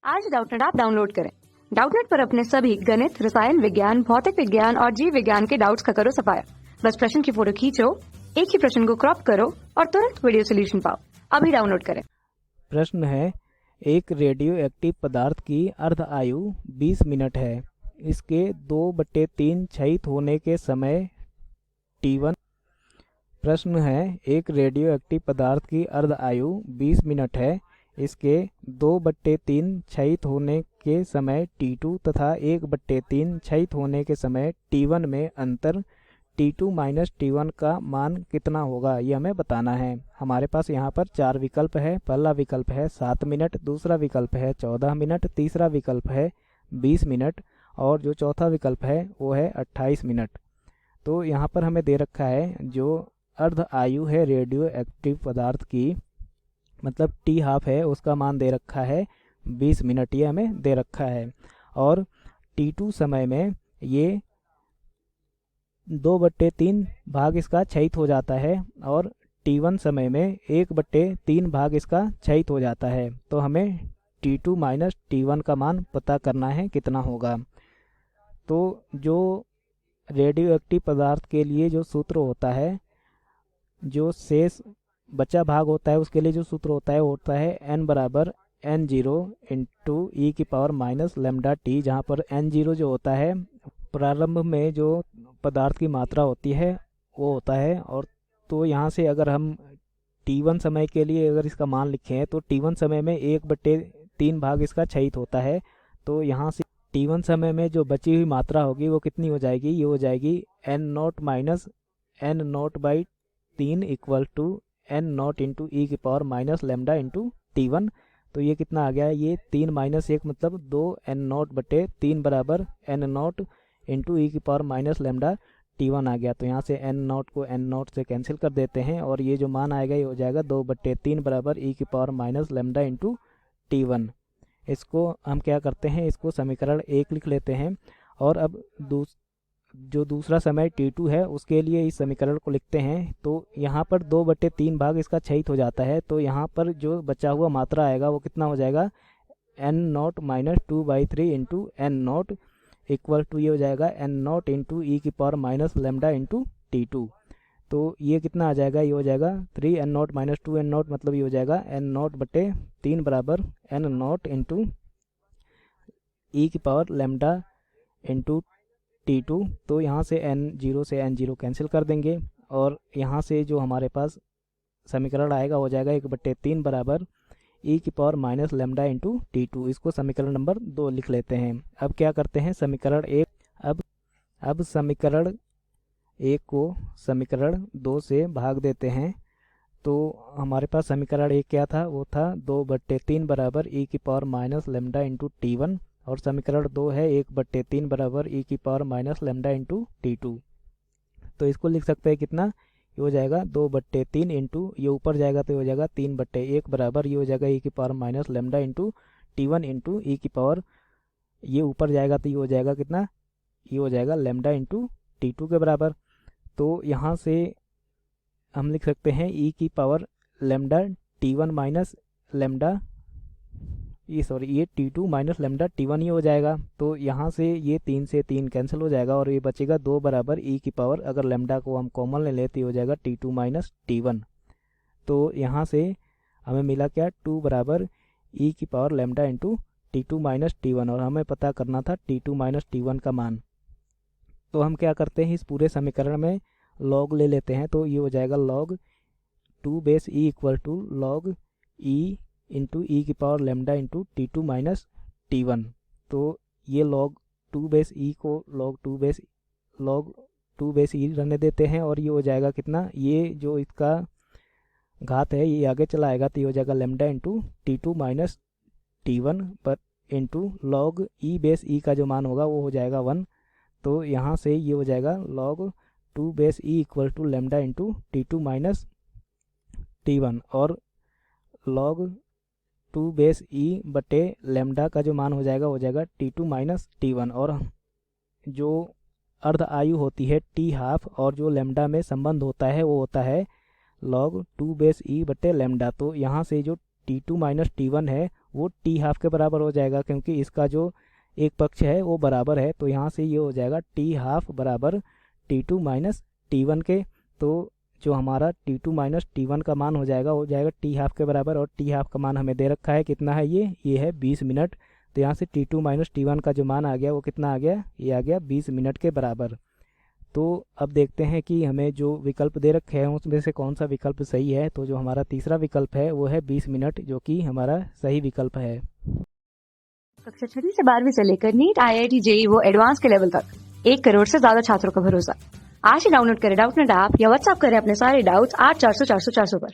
आज Doubtnut app download करें। Doubtnut पर अपने सभी गणित, रसायन विज्ञान, भौतिक विज्ञान और जीव विज्ञान के डाउट्स का करो सफाया। बस प्रश्न की फोटो खींचो, एक ही प्रश्न को क्रॉप करो और तुरंत वीडियो सोल्यूशन पाओ। अभी डाउनलोड करें। प्रश्न है, एक रेडियो एक्टिव पदार्थ की अर्ध आयु 20 मिनट है। इसके 2/3 क्षयित होने के समय T1। प्रश्न है, एक रेडियो एक्टिव पदार्थ की अर्ध आयु 20 मिनट है। इसके 2/3 क्षयित होने के समय T2 तथा 1/3 क्षयित होने के समय T1 में अंतर T2 माइनस T1 का मान कितना होगा, ये हमें बताना है। हमारे पास यहाँ पर 4 विकल्प है। पहला विकल्प है 7 मिनट, दूसरा विकल्प है 14 मिनट, तीसरा विकल्प है 20 मिनट और जो चौथा विकल्प है वो है 28 मिनट। तो यहाँ पर हमें दे रखा है जो अर्ध आयु है रेडियो एक्टिव पदार्थ की, मतलब T हाफ है, उसका मान दे रखा है 20 मिनट, ये हमें दे रखा है। और T2 समय में ये 2/3 भाग इसका क्षयित हो जाता है और T1 समय में 1/3 भाग इसका क्षयित हो जाता है। तो हमें T2 माइनस T1 का मान पता करना है कितना होगा। तो जो रेडियो एक्टिव पदार्थ के लिए जो सूत्र होता है, जो शेष बचा भाग होता है उसके लिए जो सूत्र होता है वो होता है n बराबर n0 इंटू ई की पावर माइनस लेमडा टी, जहाँ पर n0 जो होता है प्रारंभ में जो पदार्थ की मात्रा होती है वो होता है। और तो यहाँ से अगर हम T1 समय के लिए अगर इसका मान लिखें तो T1 समय में 1/3 भाग इसका क्षयित होता है। तो यहाँ से T1 समय में जो बची हुई मात्रा होगी वो कितनी हो जाएगी, ये हो जाएगी n0 minus n0/3 equal to n0 into e की power minus lambda into T1। तो ये कितना आ गया है, ये 3 माइनस 1 मतलब 2 n0/3 बराबर n0 इंटू ई की पावर माइनस लेमडा T1 आ गया। तो यहाँ से n0 को n0 से कैंसिल कर देते हैं और ये जो मान आएगा ये हो जाएगा 2/3 बराबर ई की power minus lambda into T1। इसको हम क्या करते हैं, इसको समीकरण 1 लिख लेते हैं। और अब जो दूसरा समय T2 है उसके लिए इस समीकरण को लिखते हैं। तो यहाँ पर 2/3 भाग इसका क्षयित हो जाता है। तो यहाँ पर जो बचा हुआ मात्रा आएगा वो कितना हो जाएगा, n0 minus 2/3 into n0 equal to ये हो जाएगा n0 इंटू ई की power minus lambda into T2। तो ये कितना आ जाएगा, ये हो जाएगा 3n0 माइनस 2n0 मतलब ये हो जाएगा n0/3 बराबर n0 इंटू ई की पावर लेमडा इंटू T2। तो यहाँ से n0 से n0 कैंसिल कर देंगे और यहाँ से जो हमारे पास समीकरण आएगा हो जाएगा 1/3 बराबर ई की power minus lambda into T2। इसको समीकरण नंबर 2 लिख लेते हैं। अब क्या करते हैं, समीकरण 1 अब समीकरण 1 को समीकरण 2 से भाग देते हैं। तो हमारे पास समीकरण 1 क्या था, वो था 2/3 बराबर ई की power minus lambda into T1 और समीकरण 2 है 1/3 बराबर ई की power minus lambda into T2। तो इसको लिख सकते हैं कितना, ये हो जाएगा 2/3 इंटू ये ऊपर जाएगा तो ये हो जाएगा 3/1 बराबर ये हो जाएगा ई की power minus lambda into T1 into e की पावर, ये ऊपर जाएगा तो ये हो जाएगा कितना, ये हो जाएगा लेमडा इंटू T2 के बराबर। तो यहाँ से हम लिख सकते हैं ई की power lambda T1 minus lambda ये T2 माइनस लेमडा T1 ही हो जाएगा। तो यहाँ से ये 3 से 3 कैंसिल हो जाएगा और ये बचेगा 2 बराबर ई की पावर, अगर लेमडा को हम कॉमन ले लेते हो जाएगा T2 माइनस T1। तो यहाँ से हमें मिला क्या, 2 बराबर ई की power lambda into T2 minus T1 और हमें पता करना था T2 माइनस T1 का मान। तो हम क्या करते हैं, इस पूरे समीकरण में लॉग ले लेते हैं। तो ये हो जाएगा log 2 base e equal to log e into e की power lambda into T2 minus T1। तो ये लॉग 2 बेस ई को लॉग 2 बेस ई रहने देते हैं और ये हो जाएगा कितना, ये जो इसका घात है ये आगे चला आएगा तो ये हो जाएगा lambda into T2 minus T1 पर इंटू लॉग ई बेस ई का जो मान होगा वो हो जाएगा 1। तो यहाँ से ये हो जाएगा log 2 base e equal to lambda into T2 minus T1 और लॉग 2 बेस ई बटे लेमडा का जो मान हो जाएगा T2 माइनस T1। और जो अर्ध आयु होती है T हाफ और जो लेमडा में संबंध होता है वो होता है लॉग 2 बेस ई बटे लेमडा। तो यहाँ से जो T2 माइनस T1 है वो T हाफ के बराबर हो जाएगा, क्योंकि इसका जो एक पक्ष है वो बराबर है। तो यहाँ से ये हो जाएगा T हाफ बराबर T2 माइनस T1 के। तो जो हमारा T2 माइनस T1 का मान हो जाएगा T हाफ के बराबर, और T हाफ का मान हमें दे रखा है कितना है, ये है 20 मिनट। तो यहाँ से T2 माइनस T1 का जो मान आ गया वो कितना आ गया, ये आ गया 20 मिनट के बराबर। तो अब देखते हैं कि हमें जो विकल्प दे रखे हैं उसमें से कौन सा विकल्प सही है। तो जो हमारा तीसरा विकल्प है वो है 20 मिनट, जो कि हमारा सही विकल्प है। कक्षा 6वीं से 12वीं से लेकर नीट, IIT, JEE वो एडवांस के लेवल तक 1 करोड़ से ज्यादा छात्रों का भरोसा। आज ही डाउनलोड करें डाउटनेट ऐप या व्हाट्सएप करें अपने सारे डाउट्स 8400 400 400 पर।